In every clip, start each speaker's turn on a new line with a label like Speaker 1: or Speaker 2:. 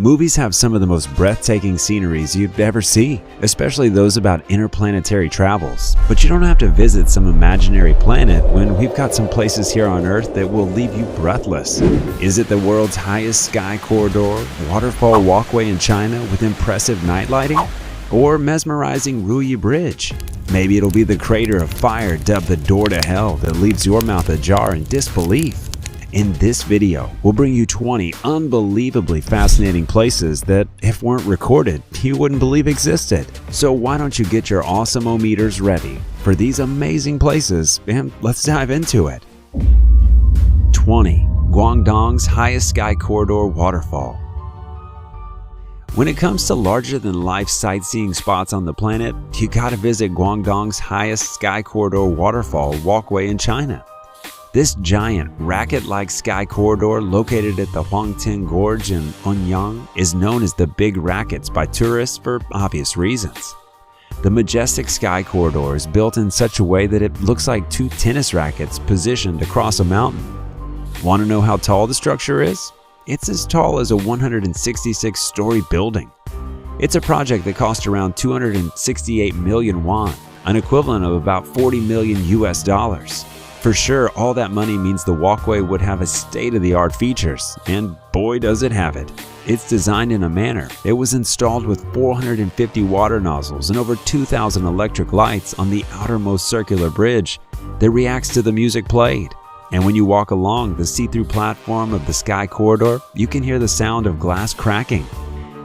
Speaker 1: Movies have some of the most breathtaking sceneries you'd ever see, especially those about interplanetary travels. But you don't have to visit some imaginary planet when we've got some places here on Earth that will leave you breathless. Is it the world's highest sky corridor, waterfall walkway in China with impressive night lighting? Or mesmerizing Ruyi Bridge? Maybe it'll be the crater of fire dubbed the door to hell that leaves your mouth ajar in disbelief. In this video, we'll bring you 20 unbelievably fascinating places that, if weren't recorded, you wouldn't believe existed. So why don't you get your awesome-o-meters ready for these amazing places, and let's dive into it. 20. Guangdong's highest sky corridor waterfall. When it comes to larger-than-life sightseeing spots on the planet, you gotta visit Guangdong's highest sky corridor waterfall walkway in China. This giant, racket-like sky corridor located at the Huangting Gorge in Anyang is known as the Big Rackets by tourists for obvious reasons. The majestic sky corridor is built in such a way that it looks like two tennis rackets positioned across a mountain. Want to know how tall the structure is? It's as tall as a 166-story building. It's a project that cost around 268 million won, an equivalent of about 40 million US dollars. For sure, all that money means the walkway would have a state-of-the-art features, and boy does it have it. It's designed in a manner. It was installed with 450 water nozzles and over 2,000 electric lights on the outermost circular bridge that reacts to the music played. And when you walk along the see-through platform of the sky corridor, you can hear the sound of glass cracking.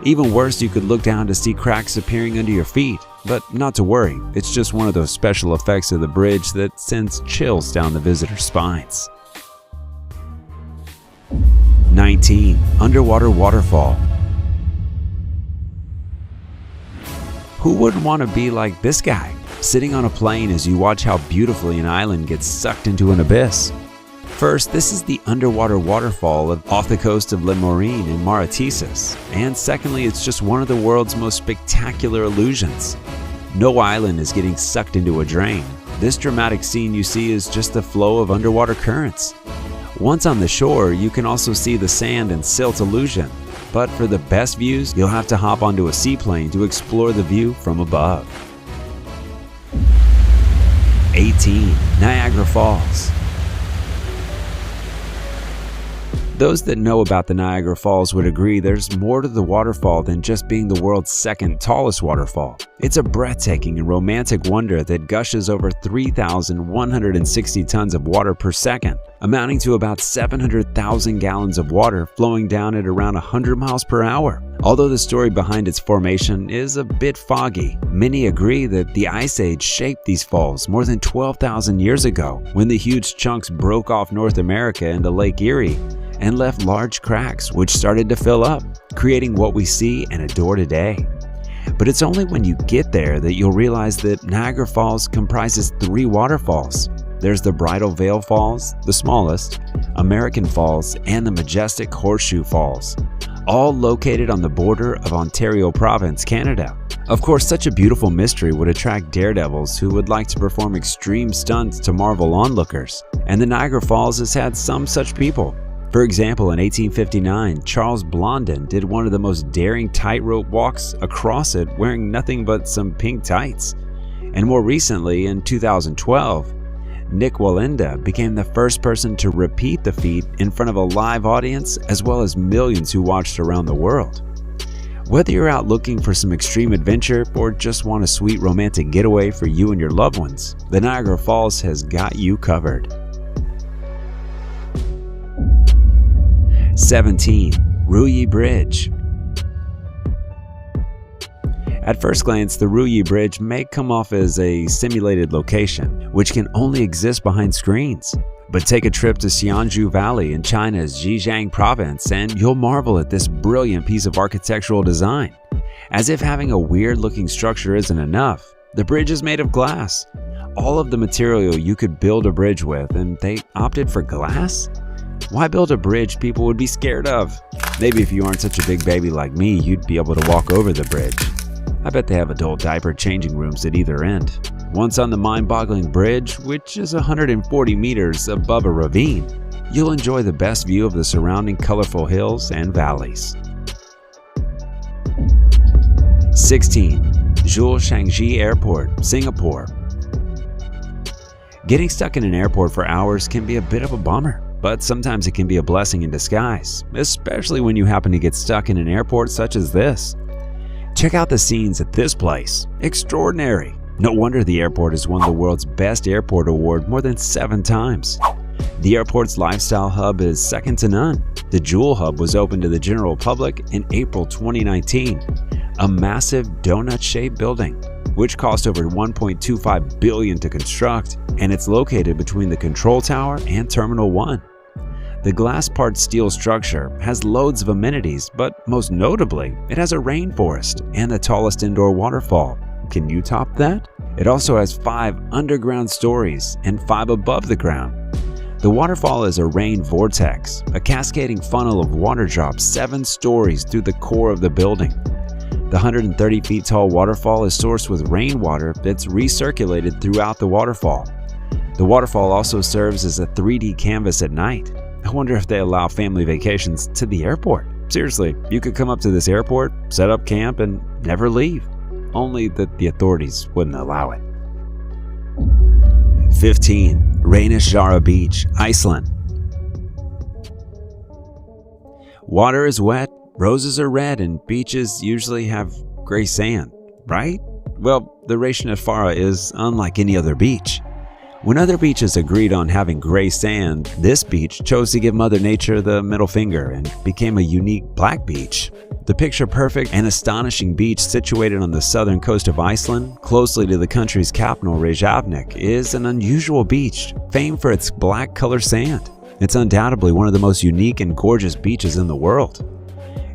Speaker 1: Even worse, you could look down to see cracks appearing under your feet. But not to worry, it's just one of those special effects of the bridge that sends chills down the visitor's spines. 19. Underwater waterfall. Who wouldn't want to be like this guy, sitting on a plane as you watch how beautifully an island gets sucked into an abyss? First, this is the underwater waterfall off the coast of Le Morin in Mauritius. And secondly, it's just one of the world's most spectacular illusions. No island is getting sucked into a drain. This dramatic scene you see is just the flow of underwater currents. Once on the shore, you can also see the sand and silt illusion. But for the best views, you'll have to hop onto a seaplane to explore the view from above. 18. Niagara Falls. Those that know about the Niagara Falls would agree there's more to the waterfall than just being the world's second tallest waterfall. It's a breathtaking and romantic wonder that gushes over 3,160 tons of water per second, amounting to about 700,000 gallons of water flowing down at around 100 miles per hour. Although the story behind its formation is a bit foggy, many agree that the Ice Age shaped these falls more than 12,000 years ago when the huge chunks broke off North America into Lake Erie and left large cracks which started to fill up, creating what we see and adore today. But it's only when you get there that you'll realize that Niagara Falls comprises 3 waterfalls. There's the Bridal Veil Falls, the smallest, American Falls, and the majestic Horseshoe Falls, all located on the border of Ontario Province, Canada. Of course, such a beautiful mystery would attract daredevils who would like to perform extreme stunts to marvel onlookers, and the Niagara Falls has had some such people. For example, in 1859, Charles Blondin did one of the most daring tightrope walks across it wearing nothing but some pink tights. And more recently, in 2012, Nick Wallenda became the first person to repeat the feat in front of a live audience as well as millions who watched around the world. Whether you're out looking for some extreme adventure or just want a sweet romantic getaway for you and your loved ones, the Niagara Falls has got you covered. 17. Ruyi Bridge. At first glance, the Ruyi Bridge may come off as a simulated location, which can only exist behind screens. But take a trip to Xianzhou Valley in China's Zhejiang province and you'll marvel at this brilliant piece of architectural design. As if having a weird-looking structure isn't enough, the bridge is made of glass. All of the material you could build a bridge with, and they opted for glass? Why build a bridge people would be scared of? Maybe if you aren't such a big baby like me, you'd be able to walk over the bridge. I bet they have adult diaper changing rooms at either end. Once on the mind-boggling bridge, which is 140 meters above a ravine, you'll enjoy the best view of the surrounding colorful hills and valleys. 16. Jules Shangji Airport, Singapore. Getting stuck in an airport for hours can be a bit of a bummer, but sometimes it can be a blessing in disguise, especially when you happen to get stuck in an airport such as this. Check out the scenes at this place. Extraordinary. No wonder the airport has won the world's best airport award more than 7 times. The airport's lifestyle hub is second to none. The Jewel Hub was opened to the general public in April 2019, a massive donut-shaped building, which cost over $1.25 billion to construct, and it's located between the control tower and Terminal 1. The glass-part steel structure has loads of amenities, but most notably, it has a rainforest and the tallest indoor waterfall. Can you top that? It also has 5 underground stories and 5 above the ground. The waterfall is a rain vortex, a cascading funnel of water drops 7 stories through the core of the building. The 130 feet tall waterfall is sourced with rainwater that's recirculated throughout the waterfall. The waterfall also serves as a 3D canvas at night. I wonder if they allow family vacations to the airport. Seriously, you could come up to this airport, set up camp, and never leave. Only that the authorities wouldn't allow it. 15. Reynisfjara Beach, Iceland. Water is wet, roses are red, and beaches usually have gray sand, right? Well, the Reynisfjara is unlike any other beach. When other beaches agreed on having gray sand, this beach chose to give Mother Nature the middle finger and became a unique black beach. The picture-perfect and astonishing beach situated on the southern coast of Iceland, closely to the country's capital Reykjavik, is an unusual beach, famed for its black color sand. It's undoubtedly one of the most unique and gorgeous beaches in the world.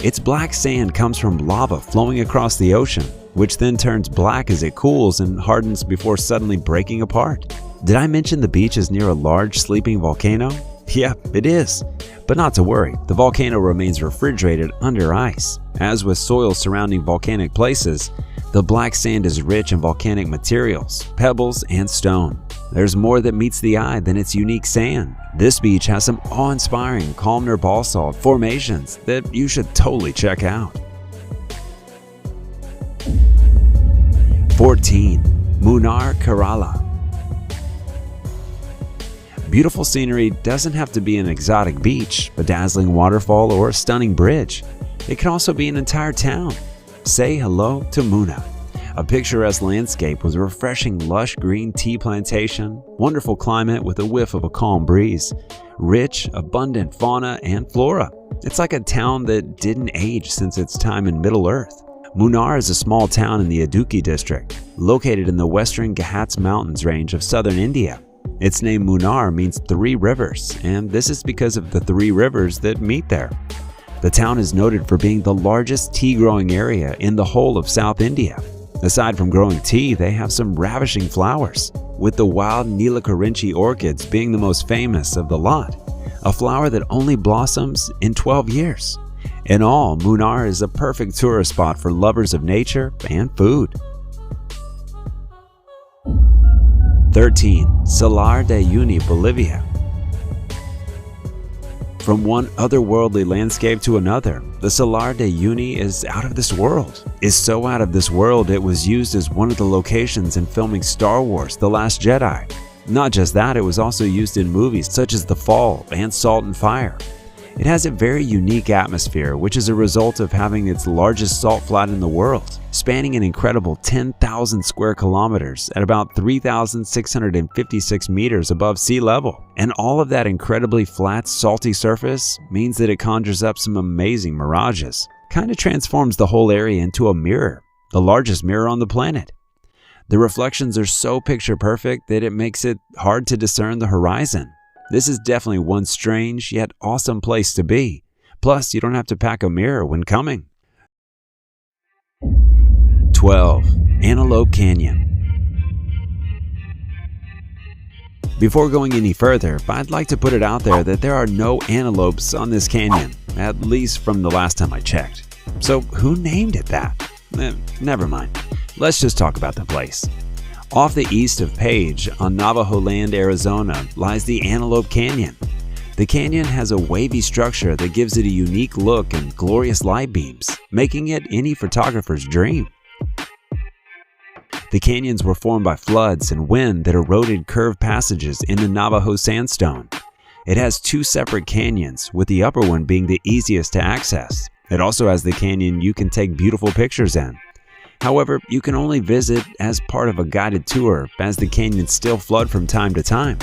Speaker 1: Its black sand comes from lava flowing across the ocean, which then turns black as it cools and hardens before suddenly breaking apart. Did I mention the beach is near a large sleeping volcano? Yeah, it is. But not to worry, the volcano remains refrigerated under ice. As with soil surrounding volcanic places, the black sand is rich in volcanic materials, pebbles, and stone. There's more that meets the eye than its unique sand. This beach has some awe-inspiring columnar basalt formations that you should totally check out. 14. Munnar, Kerala. Beautiful scenery doesn't have to be an exotic beach, a dazzling waterfall, or a stunning bridge. It can also be an entire town. Say hello to Munnar, a picturesque landscape with a refreshing lush green tea plantation, wonderful climate with a whiff of a calm breeze, rich, abundant fauna and flora. It's like a town that didn't age since its time in Middle-earth. Munnar is a small town in the Idukki district, located in the western Ghats Mountains range of southern India. Its name Munnar means 3 rivers, and this is because of the 3 rivers that meet there. The town is noted for being the largest tea-growing area in the whole of South India. Aside from growing tea, they have some ravishing flowers, with the wild Nilakarinchi orchids being the most famous of the lot, a flower that only blossoms in 12 years. In all, Munnar is a perfect tourist spot for lovers of nature and food. 13. Salar de Uyuni, Bolivia. From one otherworldly landscape to another, the Salar de Uyuni is out of this world. It's so out of this world it was used as one of the locations in filming Star Wars: The Last Jedi. Not just that, it was also used in movies such as The Fall and Salt and Fire. It has a very unique atmosphere, which is a result of having its largest salt flat in the world, spanning an incredible 10,000 square kilometers at about 3,656 meters above sea level. And all of that incredibly flat, salty surface means that it conjures up some amazing mirages. Kinda transforms the whole area into a mirror, the largest mirror on the planet. The reflections are so picture perfect that it makes it hard to discern the horizon. This is definitely one strange yet awesome place to be. Plus, you don't have to pack a mirror when coming. 12. Antelope Canyon. Before going any further, I'd like to put it out there that there are no antelopes on this canyon, at least from the last time I checked. So who named it that? Never mind. Let's just talk about the place. Off the east of Page, on Navajo Land, Arizona, lies the Antelope Canyon. The canyon has a wavy structure that gives it a unique look and glorious light beams, making it any photographer's dream. The canyons were formed by floods and wind that eroded curved passages in the Navajo sandstone. It has two separate canyons, with the upper one being the easiest to access. It also has the canyon you can take beautiful pictures in. However, you can only visit as part of a guided tour, as the canyons still flood from time to time.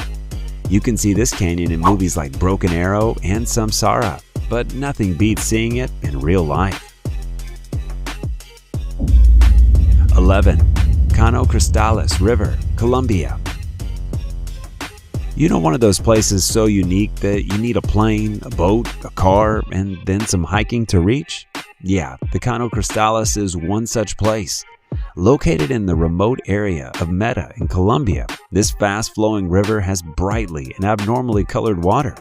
Speaker 1: You can see this canyon in movies like Broken Arrow and Samsara, but nothing beats seeing it in real life. 11. Cano Cristales River, Colombia. You know, one of those places so unique that you need a plane, a boat, a car, and then some hiking to reach? Yeah, the Cano Cristales is one such place. Located in the remote area of Meta in Colombia, this fast-flowing river has brightly and abnormally colored water.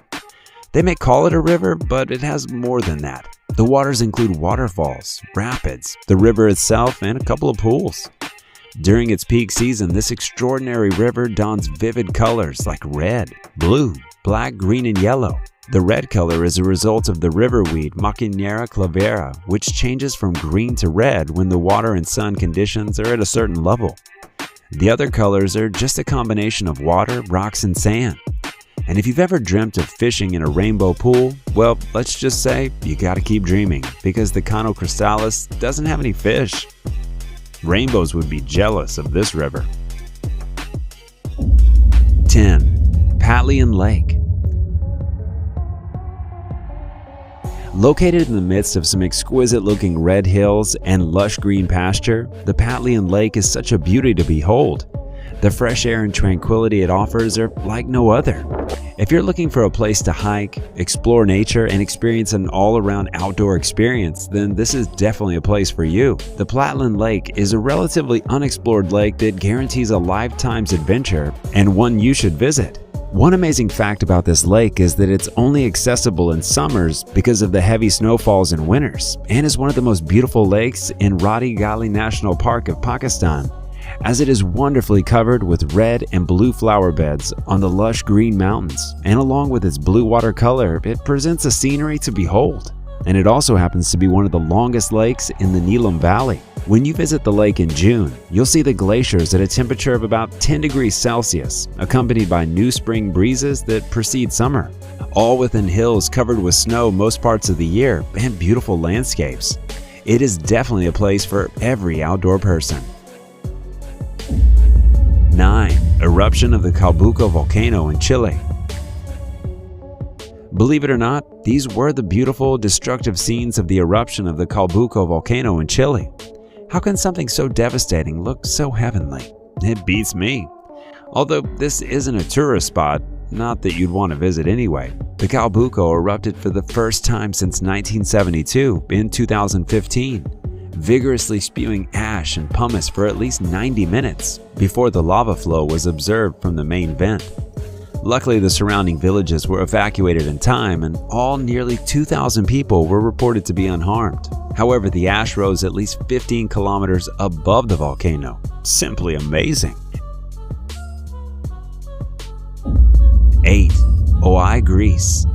Speaker 1: They may call it a river, but it has more than that. The waters include waterfalls, rapids, the river itself, and a couple of pools. During its peak season, this extraordinary river dons vivid colors like red, blue, black, green, and yellow. The red color is a result of the riverweed Maquinera clavera, which changes from green to red when the water and sun conditions are at a certain level. The other colors are just a combination of water, rocks, and sand. And if you've ever dreamt of fishing in a rainbow pool, well, let's just say you gotta keep dreaming, because the Cano Cristales doesn't have any fish. Rainbows would be jealous of this river. 10. Patlian Lake. Located in the midst of some exquisite-looking red hills and lush green pasture, the Patlian Lake is such a beauty to behold. The fresh air and tranquility it offers are like no other. If you're looking for a place to hike, explore nature, and experience an all-around outdoor experience, then this is definitely a place for you. The Patlian Lake is a relatively unexplored lake that guarantees a lifetime's adventure, and one you should visit. One amazing fact about this lake is that it's only accessible in summers because of the heavy snowfalls in winters, and is one of the most beautiful lakes in Rati Gali National Park of Pakistan, as it is wonderfully covered with red and blue flower beds on the lush green mountains, and along with its blue water color, it presents a scenery to behold. And it also happens to be one of the longest lakes in the Neelam Valley. When you visit the lake in June, you'll see the glaciers at a temperature of about 10 degrees Celsius, accompanied by new spring breezes that precede summer, all within hills covered with snow most parts of the year and beautiful landscapes. It is definitely a place for every outdoor person. 9. Eruption of the Calbuco volcano in Chile. Believe it or not, these were the beautiful, destructive scenes of the eruption of the Calbuco volcano in Chile. How can something so devastating look so heavenly? It beats me. Although this isn't a tourist spot, not that you'd want to visit anyway, the Calbuco erupted for the first time since 1972 in 2015. Vigorously spewing ash and pumice for at least 90 minutes before the lava flow was observed from the main vent. Luckily, the surrounding villages were evacuated in time, and all nearly 2,000 people were reported to be unharmed. However, the ash rose at least 15 kilometers above the volcano. Simply amazing. 8. Oi, Greece.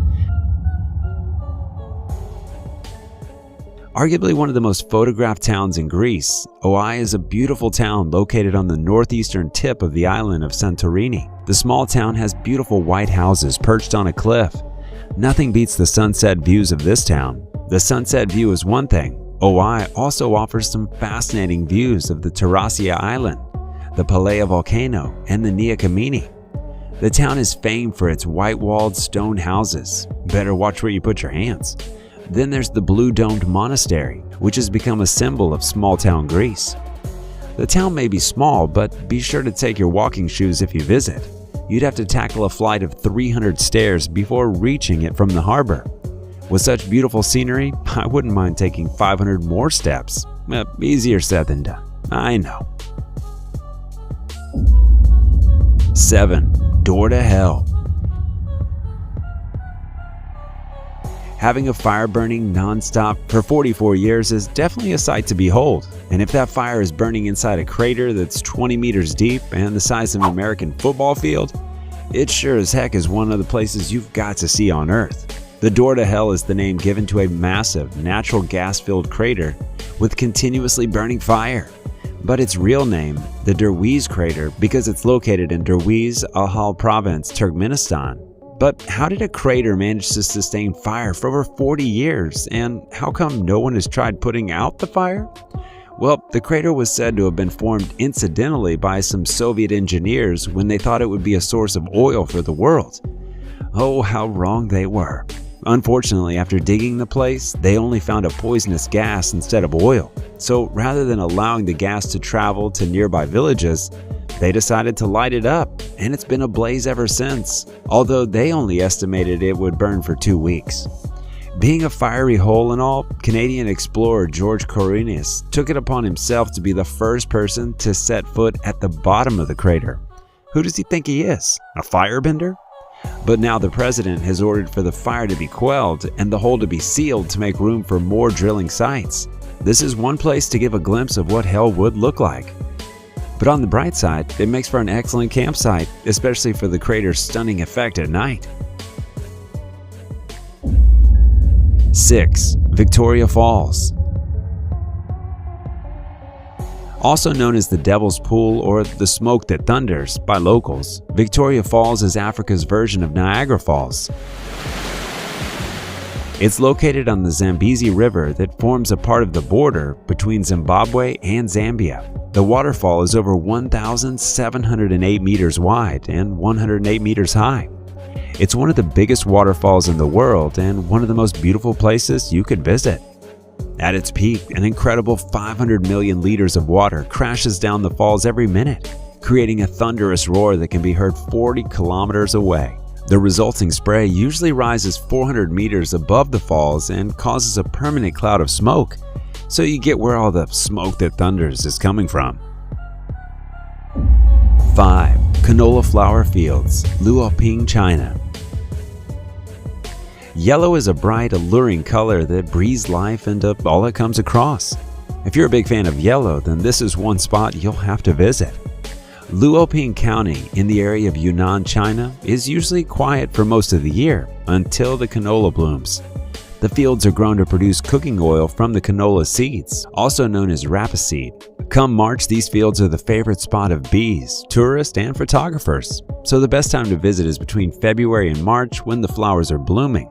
Speaker 1: Arguably one of the most photographed towns in Greece, Oi is a beautiful town located on the northeastern tip of the island of Santorini. The small town has beautiful white houses perched on a cliff. Nothing beats the sunset views of this town. The sunset view is one thing. Oi also offers some fascinating views of the Tarasia Island, the Palea volcano, and the Nia Kamini. The town is famed for its white-walled stone houses. Better watch where you put your hands. Then there's the blue-domed monastery, which has become a symbol of small-town Greece. The town may be small, but be sure to take your walking shoes if you visit. You'd have to tackle a flight of 300 stairs before reaching it from the harbor. With such beautiful scenery, I wouldn't mind taking 500 more steps. Easier said than done, I know. 7. Door to Hell. Having a fire burning non-stop for 44 years is definitely a sight to behold. And if that fire is burning inside a crater that's 20 meters deep and the size of an American football field, it sure as heck is one of the places you've got to see on Earth. The Door to Hell is the name given to a massive natural gas-filled crater with continuously burning fire. but its real name, the Derwize crater, because it's located in Derwize, Ahal Province, Turkmenistan. But how did a crater manage to sustain fire for over 40 years, and how come no one has tried putting out the fire? Well, the crater was said to have been formed incidentally by some Soviet engineers when they thought it would be a source of oil for the world. Oh, how wrong they were. Unfortunately, after digging the place, they only found a poisonous gas instead of oil. So rather than allowing the gas to travel to nearby villages, they decided to light it up, and it's been ablaze ever since, although they only estimated it would burn for 2 weeks. Being a fiery hole and all, Canadian explorer George Coronis took it upon himself to be the first person to set foot at the bottom of the crater. Who does he think he is? A firebender? But now the president has ordered for the fire to be quelled and the hole to be sealed to make room for more drilling sites. This is one place to give a glimpse of what hell would look like. But on the bright side, it makes for an excellent campsite, especially for the crater's stunning effect at night. 6. Victoria Falls. Also known as the Devil's Pool or the Smoke That Thunders by locals, Victoria Falls is Africa's version of Niagara Falls. It's located on the Zambezi River that forms a part of the border between Zimbabwe and Zambia. The waterfall is over 1,708 meters wide and 108 meters high. It's one of the biggest waterfalls in the world and one of the most beautiful places you could visit. At its peak, an incredible 500 million liters of water crashes down the falls every minute, creating a thunderous roar that can be heard 40 kilometers away. The resulting spray usually rises 400 meters above the falls and causes a permanent cloud of smoke, so you get where all the smoke that thunders is coming from. 5. Canola flower fields, Luoping, China. Yellow is a bright, alluring color that breathes life into all it comes across. If you're a big fan of yellow, then this is one spot you'll have to visit. Luoping County in the area of Yunnan, China is usually quiet for most of the year until the canola blooms. The fields are grown to produce cooking oil from the canola seeds, also known as rapeseed. Come March, these fields are the favorite spot of bees, tourists, and photographers, so the best time to visit is between February and March when the flowers are blooming.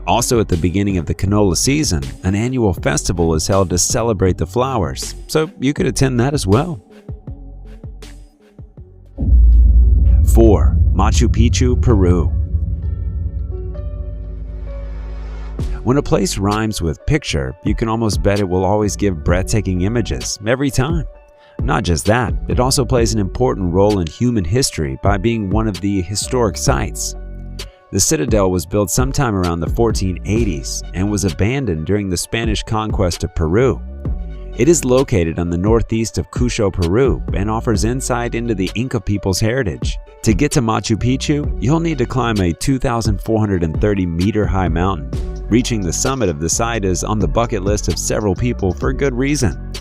Speaker 1: Also at the beginning of the canola season, an annual festival is held to celebrate the flowers, so you could attend that as well. 4. Machu Picchu, Peru. When a place rhymes with picture, you can almost bet it will always give breathtaking images every time. Not just that, it also plays an important role in human history by being one of the historic sites. The citadel was built sometime around the 1480s and was abandoned during the Spanish conquest of Peru. It is located on the northeast of Cusco, Peru, and offers insight into the Inca people's heritage. To get to Machu Picchu, you'll need to climb a 2,430-meter-high mountain. Reaching the summit of the site is on the bucket list of several people for good reason.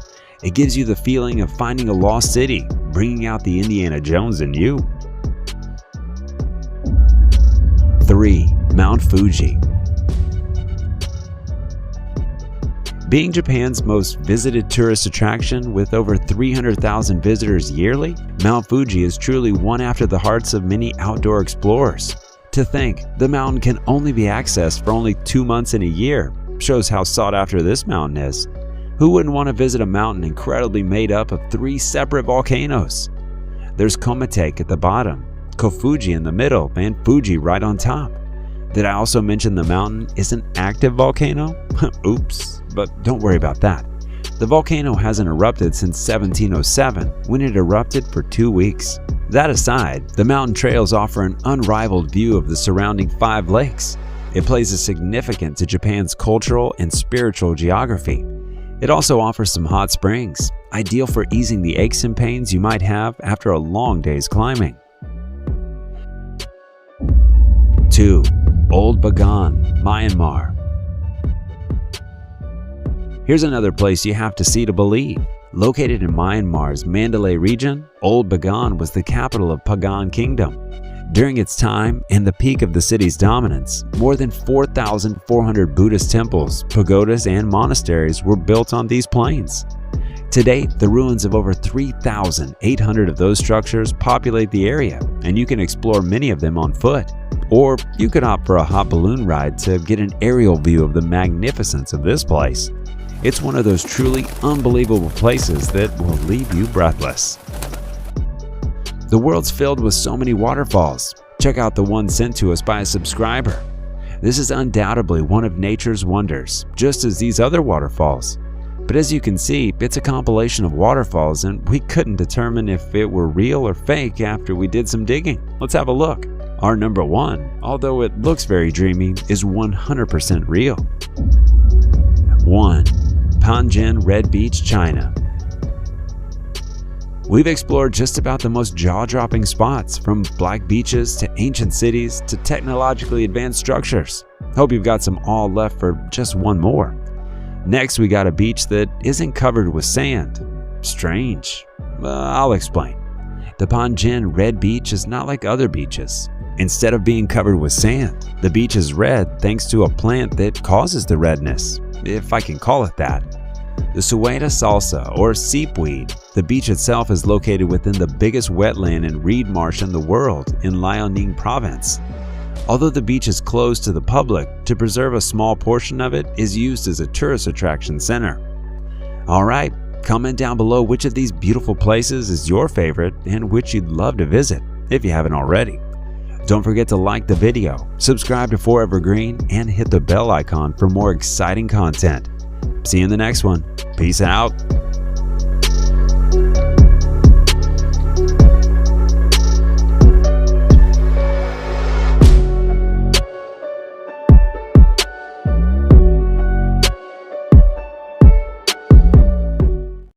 Speaker 1: It gives you the feeling of finding a lost city, bringing out the Indiana Jones in you. 3. Mount Fuji. Being Japan's most visited tourist attraction with over 300,000 visitors yearly, Mount Fuji is truly one after the hearts of many outdoor explorers. To think the mountain can only be accessed for only 2 months in a year shows how sought after this mountain is. Who wouldn't want to visit a mountain incredibly made up of 3 separate volcanoes? There's Komatake at the bottom, Kofuji in the middle, and Fuji right on top. Did I also mention the mountain is an active volcano? Oops, but don't worry about that. The volcano hasn't erupted since 1707, when it erupted for 2 weeks. That aside, the mountain trails offer an unrivaled view of the surrounding 5 lakes. It places significance to Japan's cultural and spiritual geography. It also offers some hot springs, ideal for easing the aches and pains you might have after a long day's climbing. 2. Old Bagan, Myanmar. Here's another place you have to see to believe. Located in Myanmar's Mandalay region, Old Bagan was the capital of Pagan Kingdom. During its time and the peak of the city's dominance, more than 4,400 Buddhist temples, pagodas, and monasteries were built on these plains. To date, the ruins of over 3,800 of those structures populate the area, and you can explore many of them on foot. Or you could opt for a hot balloon ride to get an aerial view of the magnificence of this place. It's one of those truly unbelievable places that will leave you breathless. The world's filled with so many waterfalls. Check out the one sent to us by a subscriber. This is undoubtedly one of nature's wonders, just as these other waterfalls. But as you can see, it's a compilation of waterfalls, and we couldn't determine if it were real or fake after we did some digging. Let's have a look. Our number one, although it looks very dreamy, is 100% real. 1. Panjin Red Beach, China. We've explored just about the most jaw-dropping spots, from black beaches to ancient cities to technologically advanced structures. Hope you've got some awe left for just one more. Next, we got a beach that isn't covered with sand. Strange. I'll explain. The Panjin Red Beach is not like other beaches. Instead of being covered with sand, the beach is red thanks to a plant that causes the redness, if I can call it that. The Sueda salsa, or seepweed. The beach itself is located within the biggest wetland and reed marsh in the world in Liaoning province. Although the beach is closed to the public, to preserve a small portion of it is used as a tourist attraction center. Alright, comment down below which of these beautiful places is your favorite and which you'd love to visit if you haven't already. Don't forget to like the video, subscribe to Forever Green, and hit the bell icon for more exciting content. See you in the next one. Peace out.